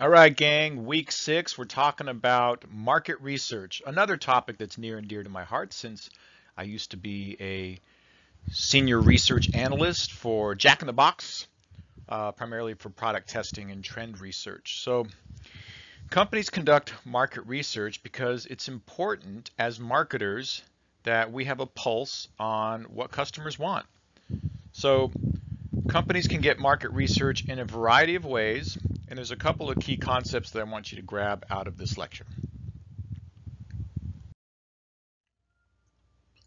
All right, gang, week 6, we're talking about market research, another topic that's near and dear to my heart since I used to be a senior research analyst for Jack in the Box, primarily for product testing and trend research. So, companies conduct market research because it's important as marketers that we have a pulse on what customers want. So, companies can get market research in a variety of ways, and there's a couple of key concepts that I want you to grab out of this lecture.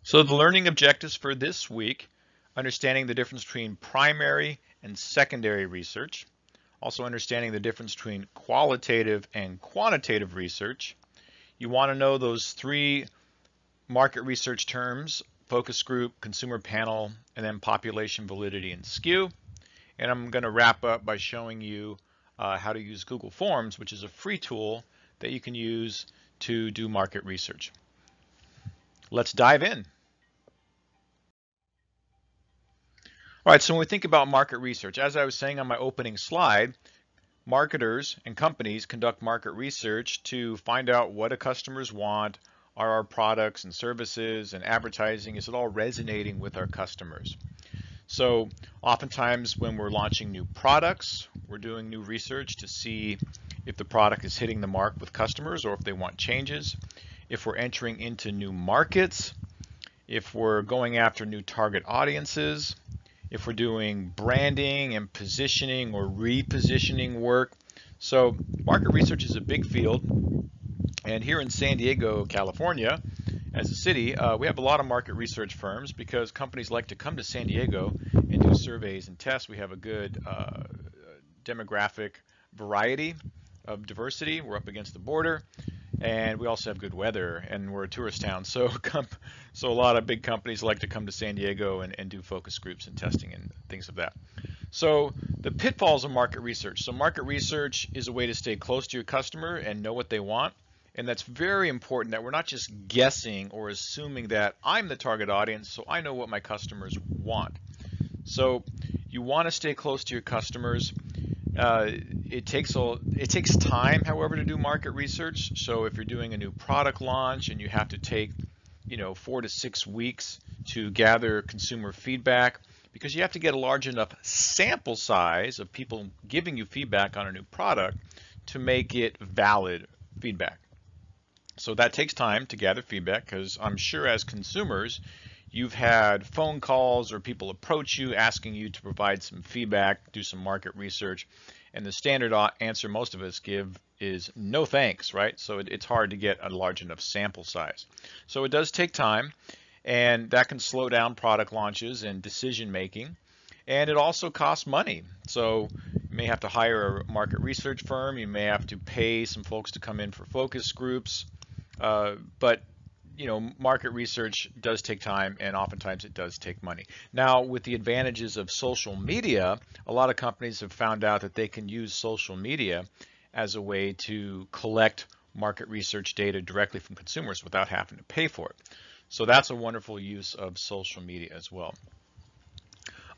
So the learning objectives for this week, understanding the difference between primary and secondary research, also understanding the difference between qualitative and quantitative research. You want to know those three market research terms: focus group, consumer panel, and then population validity and skew. And I'm going to wrap up by showing you how to use Google Forms, which is a free tool that you can use to do market research. Let's dive in. All right, so when we think about market research, as I was saying on my opening slide, marketers and companies conduct market research to find out what do customers want, are our products and services and advertising, is it all resonating with our customers? So oftentimes when we're launching new products, we're doing new research to see if the product is hitting the mark with customers or if they want changes. If we're entering into new markets, if we're going after new target audiences, if we're doing branding and positioning or repositioning work. So market research is a big field. And here in San Diego, California, as a city, we have a lot of market research firms because companies like to come to San Diego and do surveys and tests. We have a good demographic variety of diversity. We're up against the border, and we also have good weather, and we're a tourist town. So, so a lot of big companies like to come to San Diego and do focus groups and testing and things of that. So the pitfalls of market research. So market research is a way to stay close to your customer and know what they want. And that's very important that we're not just guessing or assuming that I'm the target audience, so I know what my customers want. So you want to stay close to your customers. It takes time, however, to do market research. So if you're doing a new product launch and you have to take, 4 to 6 weeks to gather consumer feedback, because you have to get a large enough sample size of people giving you feedback on a new product to make it valid feedback. So that takes time to gather feedback because I'm sure as consumers, you've had phone calls or people approach you asking you to provide some feedback, do some market research, and the standard answer most of us give is no thanks, right? So it's hard to get a large enough sample size. So it does take time, and that can slow down product launches and decision making. And it also costs money. So you may have to hire a market research firm. You may have to pay some folks to come in for focus groups. But market research does take time, and oftentimes it does take money. Now, with the advantages of social media, a lot of companies have found out that they can use social media as a way to collect market research data directly from consumers without having to pay for it. So that's a wonderful use of social media as well.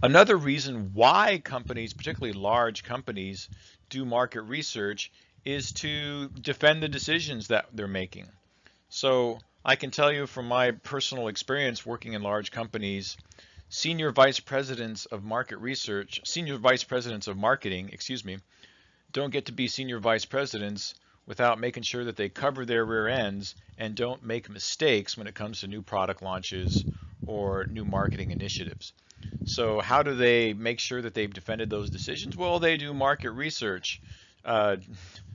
Another reason why companies, particularly large companies, do market research is to defend the decisions that they're making. So I can tell you from my personal experience working in large companies, senior vice presidents of marketing, don't get to be senior vice presidents without making sure that they cover their rear ends and don't make mistakes when it comes to new product launches or new marketing initiatives. So how do they make sure that they've defended those decisions? Well, they do market research.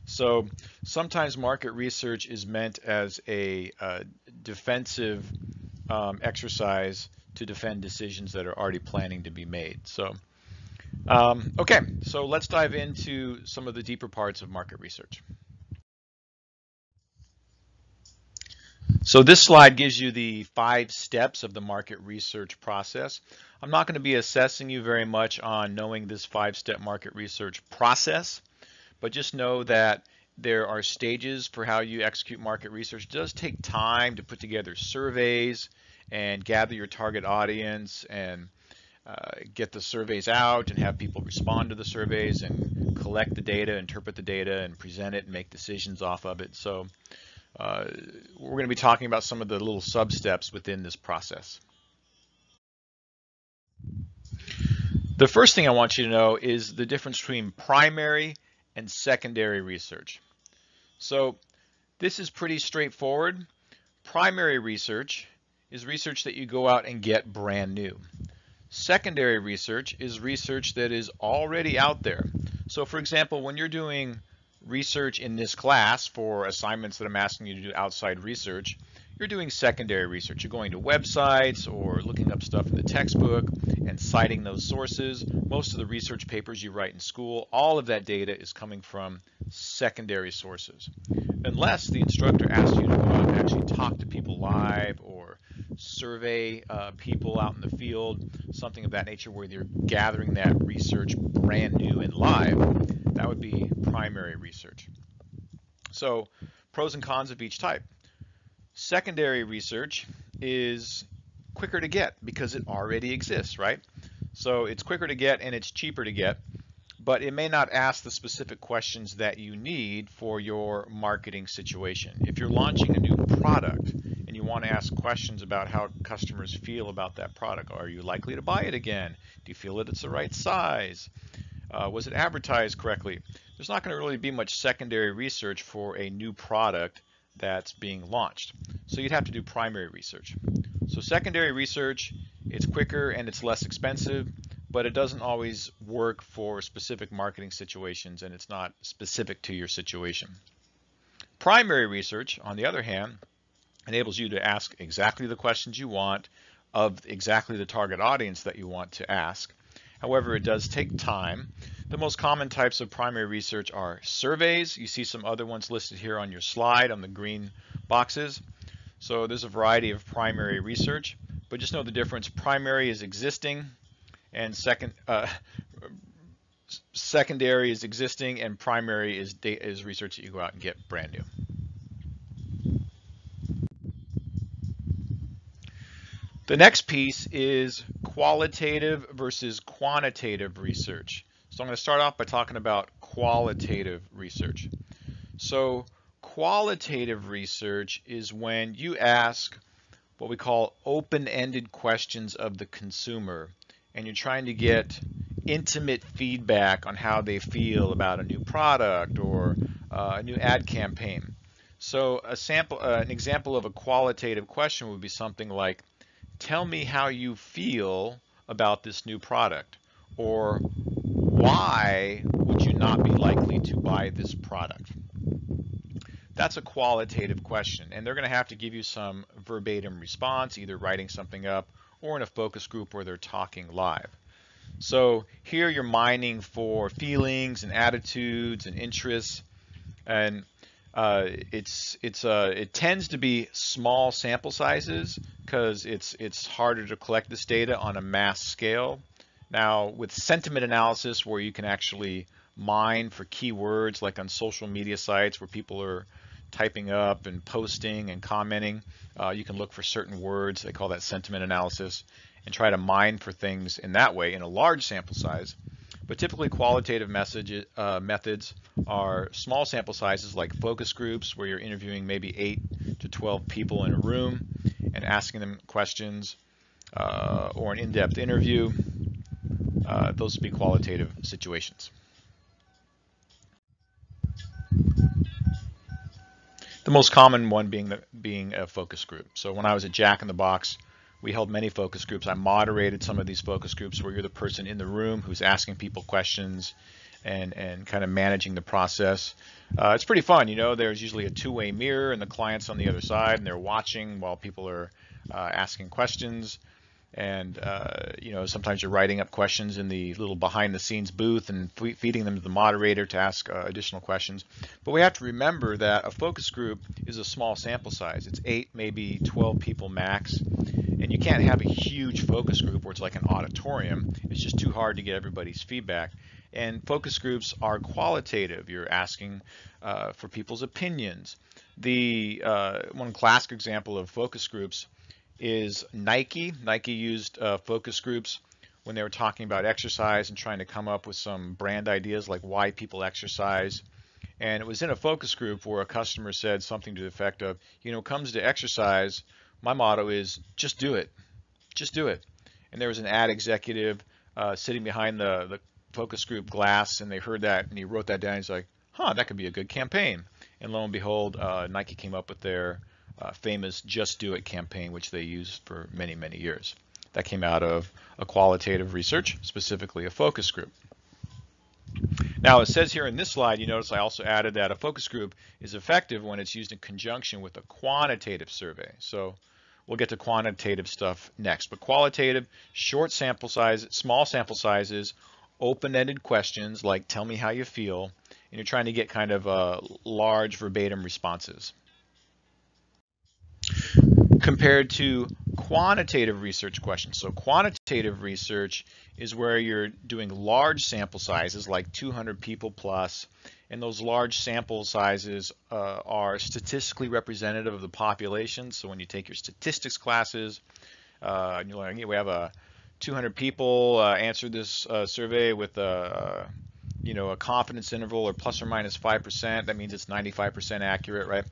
So sometimes market research is meant as a defensive exercise to defend decisions that are already planning to be made. So, okay, so let's dive into some of the deeper parts of market research. So this slide gives you the 5 steps of the market research process. I'm not going to be assessing you very much on knowing this 5-step market research process, but just know that there are stages for how you execute market research. It does take time to put together surveys and gather your target audience and get the surveys out and have people respond to the surveys and collect the data, interpret the data, and present it and make decisions off of it. So we're going to be talking about some of the little sub-steps within this process. The first thing I want you to know is the difference between primary and secondary research. So this is pretty straightforward. Primary research is research that you go out and get brand new. Secondary research is research that is already out there. So for example, when you're doing research in this class for assignments that I'm asking you to do outside research, you're doing secondary research. You're going to websites or looking up stuff in the textbook and citing those sources. Most of the research papers you write in school, all of that data is coming from secondary sources. Unless the instructor asks you to go out and actually talk to people live or survey people out in the field, something of that nature where you're gathering that research brand new and live, that would be primary research. So pros and cons of each type. Secondary research is quicker to get because it already exists, right? So it's quicker to get and it's cheaper to get, but it may not ask the specific questions that you need for your marketing situation. If you're launching a new product and you want to ask questions about how customers feel about that product, are you likely to buy it again? Do you feel that it's the right size? Was it advertised correctly? There's not going to really be much secondary research for a new product that's being launched. So you'd have to do primary research. So secondary research, it's quicker and it's less expensive, but it doesn't always work for specific marketing situations and it's not specific to your situation. Primary research, on the other hand, enables you to ask exactly the questions you want of exactly the target audience that you want to ask. However, it does take time. The most common types of primary research are surveys. You see some other ones listed here on your slide on the green boxes. So there's a variety of primary research, but just know the difference. Primary is existing and secondary is existing, and primary is research that you go out and get brand new. The next piece is qualitative versus quantitative research. So I'm going to start off by talking about qualitative research. So qualitative research is when you ask what we call open-ended questions of the consumer, and you're trying to get intimate feedback on how they feel about a new product or a new ad campaign. So an example of a qualitative question would be something like, tell me how you feel about this new product, or why would you not be likely to buy this product? That's a qualitative question, and they're going to have to give you some verbatim response, either writing something up or in a focus group where they're talking live. So here you're mining for feelings and attitudes and interests, and it tends to be small sample sizes because it's harder to collect this data on a mass scale. Now with sentiment analysis, where you can actually mine for keywords like on social media sites where people are typing up and posting and commenting, you can look for certain words, they call that sentiment analysis, and try to mine for things in that way in a large sample size. But typically qualitative methods are small sample sizes like focus groups, where you're interviewing maybe 8 to 12 people in a room and asking them questions, or an in-depth interview. Those would be qualitative situations. The most common one being a focus group. So when I was at Jack in the Box, we held many focus groups. I moderated some of these focus groups where you're the person in the room who's asking people questions and kind of managing the process. It's pretty fun, you know. There's usually a two-way mirror and the client's on the other side and they're watching while people are asking questions. And you know, sometimes you're writing up questions in the little behind-the-scenes booth and feeding them to the moderator to ask additional questions. But we have to remember that a focus group is a small sample size. It's 8, maybe 12 people max, and you can't have a huge focus group where it's like an auditorium. It's just too hard to get everybody's feedback. And focus groups are qualitative. You're asking for people's opinions. One classic example of focus groups is Nike. Nike used focus groups when they were talking about exercise and trying to come up with some brand ideas like why people exercise. And it was in a focus group where a customer said something to the effect of, when it comes to exercise, my motto is just do it. Just do it. And there was an ad executive sitting behind the focus group glass, and they heard that, and he wrote that down. He's like, that could be a good campaign. And lo and behold, Nike came up with their famous Just Do It campaign, which they used for many, many years. That came out of a qualitative research, specifically a focus group. Now, it says here in this slide, you notice I also added that a focus group is effective when it's used in conjunction with a quantitative survey. So we'll get to quantitative stuff next, but qualitative, short sample size, small sample sizes, open-ended questions like tell me how you feel, and you're trying to get kind of large verbatim responses. Compared to quantitative research questions. So quantitative research is where you're doing large sample sizes like 200 people plus, and those large sample sizes are statistically representative of the population. So when you take your statistics classes, you're like, we have 200 people answered this survey with a confidence interval or plus or minus 5%. That means it's 95% accurate, right?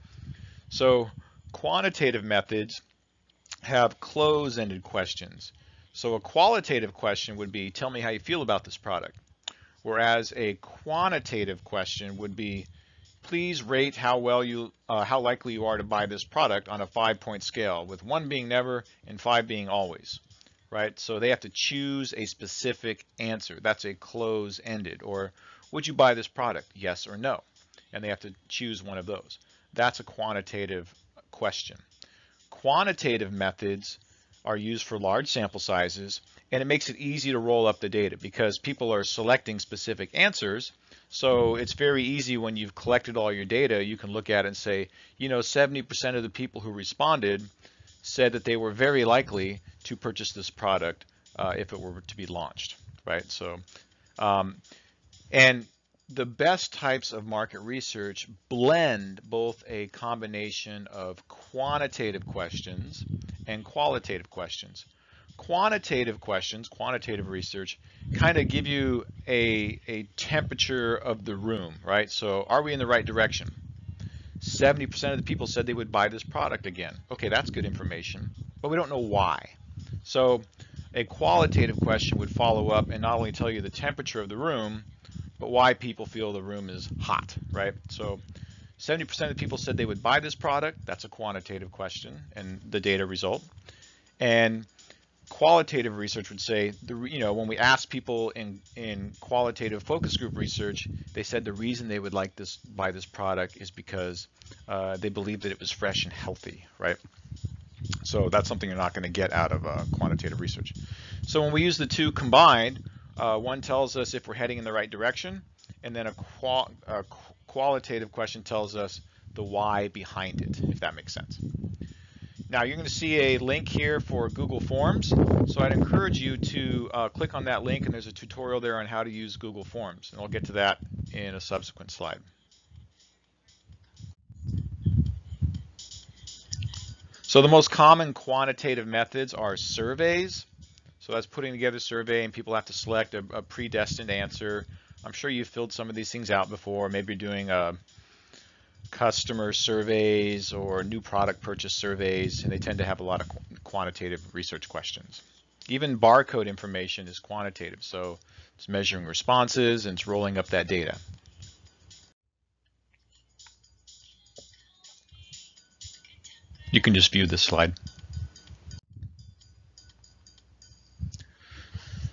So quantitative methods have close-ended questions. So a qualitative question would be, tell me how you feel about this product. Whereas a quantitative question would be, please rate how likely you are to buy this product on a 5-point scale, with 1 being never and 5 being always, right? So they have to choose a specific answer. That's a close-ended. Or would you buy this product? Yes or no. And they have to choose one of those. That's a quantitative question. Quantitative methods are used for large sample sizes, and it makes it easy to roll up the data because people are selecting specific answers. So it's very easy when you've collected all your data, you can look at it and say, 70% of the people who responded said that they were very likely to purchase this product if it were to be launched, right? So, and the best types of market research blend both a combination of quantitative questions and qualitative questions. Quantitative questions, quantitative research, kind of give you a temperature of the room, right? So are we in the right direction? 70% of the people said they would buy this product again. Okay, that's good information, but we don't know why. So a qualitative question would follow up and not only tell you the temperature of the room, but why people feel the room is hot, right? So 70% of the people said they would buy this product. That's a quantitative question and the data result. And qualitative research would say, when we asked people in qualitative focus group research, they said the reason they would buy this product is because they believed that it was fresh and healthy, right? So that's something you're not going to get out of quantitative research. So when we use the two combined, one tells us if we're heading in the right direction, and then a qualitative question tells us the why behind it, if that makes sense. Now you're going to see a link here for Google Forms, so I'd encourage you to click on that link, and there's a tutorial there on how to use Google Forms, and I'll get to that in a subsequent slide. So the most common quantitative methods are surveys. So that's putting together a survey and people have to select a predestined answer. I'm sure you've filled some of these things out before. Maybe you're doing customer surveys or new product purchase surveys, and they tend to have a lot of quantitative research questions. Even barcode information is quantitative, so it's measuring responses and it's rolling up that data. You can just view this slide.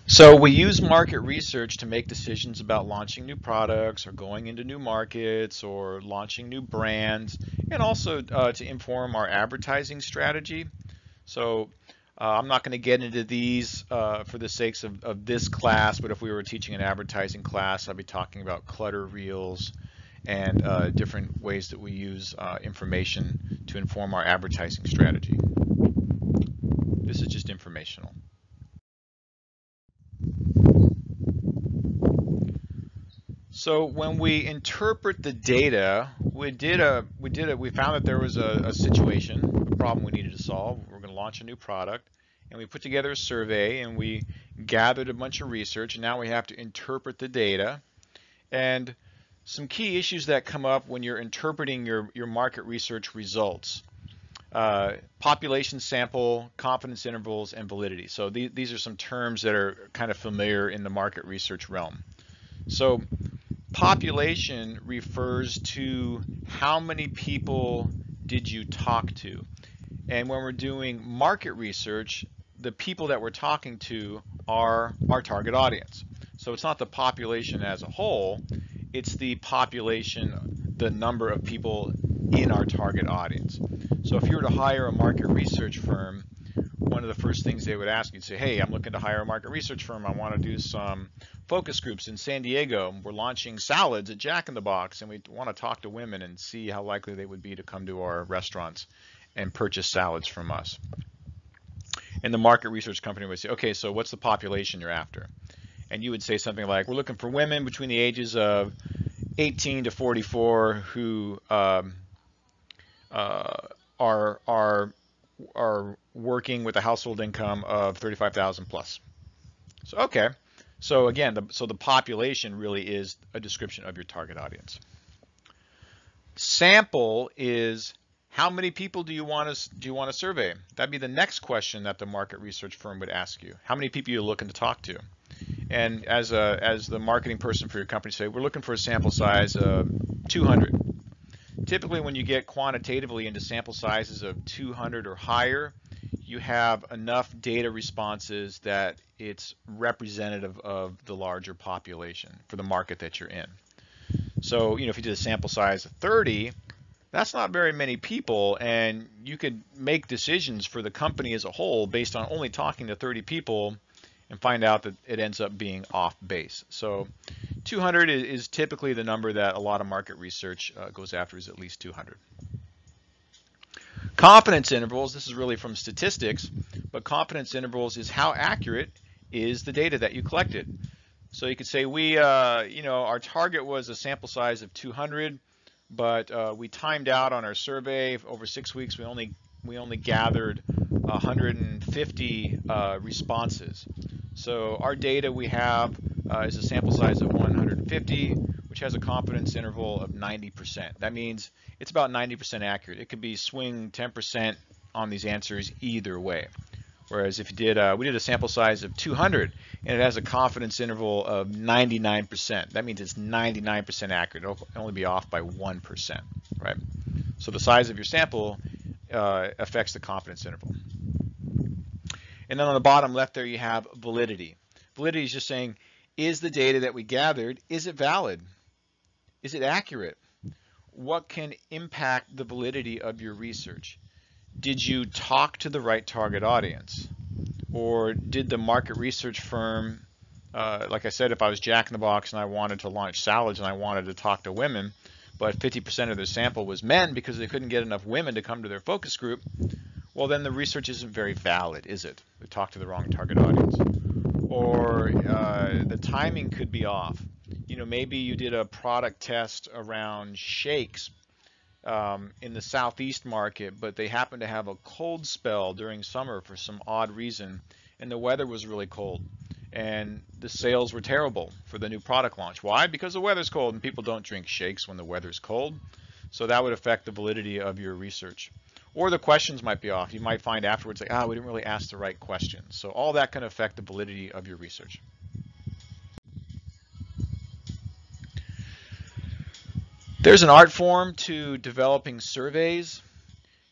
So we use market research to make decisions about launching new products or going into new markets or launching new brands, and also to inform our advertising strategy. So I'm not going to get into these for the sakes of this class, but if we were teaching an advertising class, I'd be talking about clutter reels and different ways that we use information to inform our advertising strategy. This is just informational. So when we interpret the data, we found that there was a situation, a problem we needed to solve. We're going to launch a new product, and we put together a survey, and we gathered a bunch of research, and now we have to interpret the data. And some key issues that come up when you're interpreting your market research results. Population sample, confidence intervals, and validity. So these are some terms that are kind of familiar in the market research realm. So population refers to how many people did you talk to. And when we're doing market research, the people that we're talking to are our target audience. So it's not the population as a whole, it's the population, the number of people in our target audience. So if you were to hire a market research firm, one of the first things they would ask you, say, hey, I'm looking to hire a market research firm. I want to do some focus groups in San Diego. We're launching salads at Jack in the Box, and we want to talk to women and see how likely they would be to come to our restaurants and purchase salads from us. And the market research company would say, okay, so what's the population you're after? And you would say something like, we're looking for women between the ages of 18 to 44 who are working with a household income of 35,000 plus. So okay, so again, the population really is a description of your target audience. Sample is how many people do you want to survey? That'd be the next question that the market research firm would ask you. How many people are you looking to talk to? And as the marketing person for your company say, we're looking for a sample size of 200. Typically, when you get quantitatively into sample sizes of 200 or higher, you have enough data responses that it's representative of the larger population for the market that you're in. So, if you did a sample size of 30, that's not very many people, and you could make decisions for the company as a whole based on only talking to 30 people and find out that it ends up being off base. So 200 is typically the number that a lot of market research goes after, is at least 200. Confidence intervals, this is really from statistics, but confidence intervals is how accurate is the data that you collected. So you could say our target was a sample size of 200, but we timed out on our survey over 6 weeks. We only gathered 150 responses. So our data we have is a sample size of 150, which has a confidence interval of 90%. That means it's about 90% accurate. It could be swing 10% on these answers either way. Whereas if you did, we did a sample size of 200 and it has a confidence interval of 99%. That means it's 99% accurate. It'll only be off by 1%, right? So the size of your sample affects the confidence interval. And then on the bottom left there you have validity. Validity is just saying, is the data that we gathered, is it valid? Is it accurate? What can impact the validity of your research? Did you talk to the right target audience? Or did the market research firm, like I said, if I was Jack in the Box and I wanted to launch salads and I wanted to talk to women, but 50% of their sample was men because they couldn't get enough women to come to their focus group, well then the research isn't very valid, is it? We talked to the wrong target audience. Or the timing could be off. Maybe you did a product test around shakes in the Southeast market, but they happened to have a cold spell during summer for some odd reason, and the weather was really cold, and the sales were terrible for the new product launch. Why? Because the weather's cold, and people don't drink shakes when the weather's cold. So that would affect the validity of your research. Or the questions might be off. You might find afterwards, like, we didn't really ask the right questions. So all that can affect the validity of your research. There's an art form to developing surveys.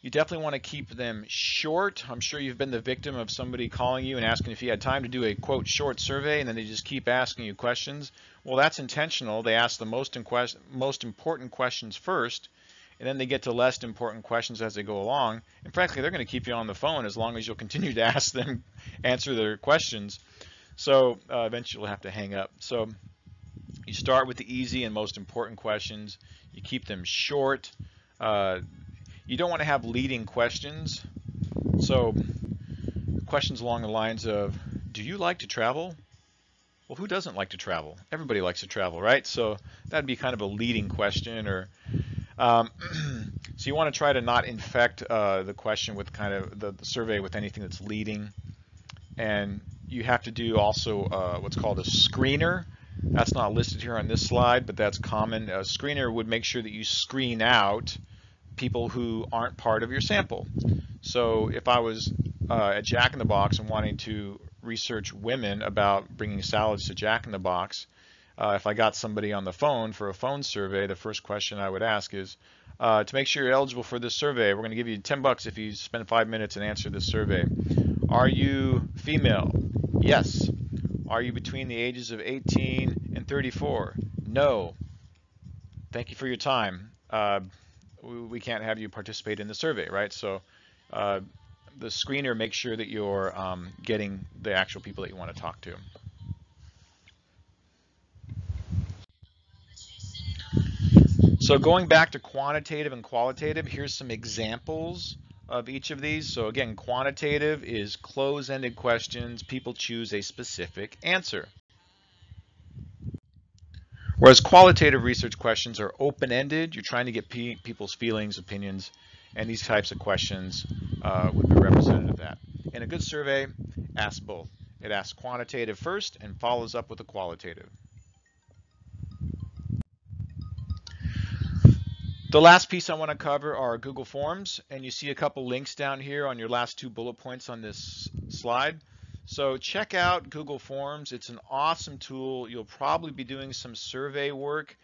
You definitely want to keep them short. I'm sure you've been the victim of somebody calling you and asking if you had time to do a, quote, short survey, and then they just keep asking you questions. Well, that's intentional. They ask the most important questions first, and then they get to less important questions as they go along. And frankly, they're going to keep you on the phone as long as you'll continue to ask them, answer their questions. So eventually you'll have to hang up. So you start with the easy and most important questions. You keep them short. You don't want to have leading questions. So questions along the lines of, do you like to travel? Well, who doesn't like to travel? Everybody likes to travel, right? So that'd be kind of a leading question. Or so you want to try to not infect the question with kind of the survey with anything that's leading. and you have to do also what's called a screener. That's not listed here on this slide, but that's common. A screener would make sure that you screen out people who aren't part of your sample. So if I was at Jack in the Box and wanting to research women about bringing salads to Jack in the Box, if I got somebody on the phone for a phone survey, the first question I would ask is, to make sure you're eligible for this survey, we're going to give you $10 if you spend 5 minutes and answer this survey. Are you female? Yes. Are you between the ages of 18 and 34? No. Thank you for your time. We can't have you participate in the survey, right? So uh, the screener makes sure that you're getting the actual people that you want to talk to. So going back to quantitative and qualitative, here's some examples of each of these. So again, quantitative is close-ended questions. People choose a specific answer. Whereas qualitative research questions are open-ended. You're trying to get people's feelings, opinions, and these types of questions would be representative of that. In a good survey, asks both. It asks quantitative first and follows up with a qualitative. The last piece I want to cover are Google Forms, and you see a couple links down here on your last 2 bullet points on this slide. So check out Google Forms. It's an awesome tool. You'll probably be doing some survey work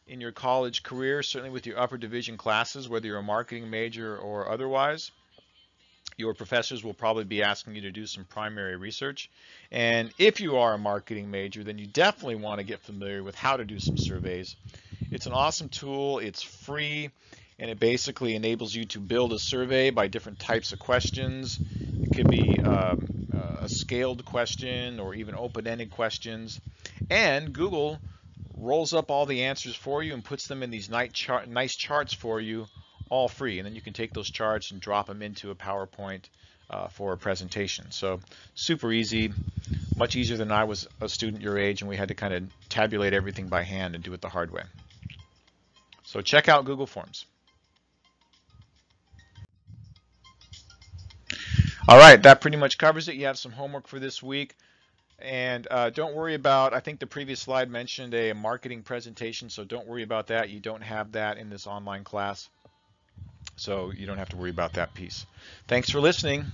in your college career, certainly with your upper division classes, whether you're a marketing major or otherwise. Your professors will probably be asking you to do some primary research. And if you are a marketing major, then you definitely want to get familiar with how to do some surveys. It's an awesome tool. It's free, and it basically enables you to build a survey by different types of questions. It could be a scaled question or even open-ended questions. And Google rolls up all the answers for you and puts them in these nice charts for you, all free. And then you can take those charts and drop them into a PowerPoint for a presentation. So super easy, much easier than I was a student your age and we had to kind of tabulate everything by hand and do it the hard way. So check out Google Forms. All right, that pretty much covers it. You have some homework for this week. And don't worry about, I think the previous slide mentioned a marketing presentation, so don't worry about that. You don't have that in this online class, so you don't have to worry about that piece. Thanks for listening.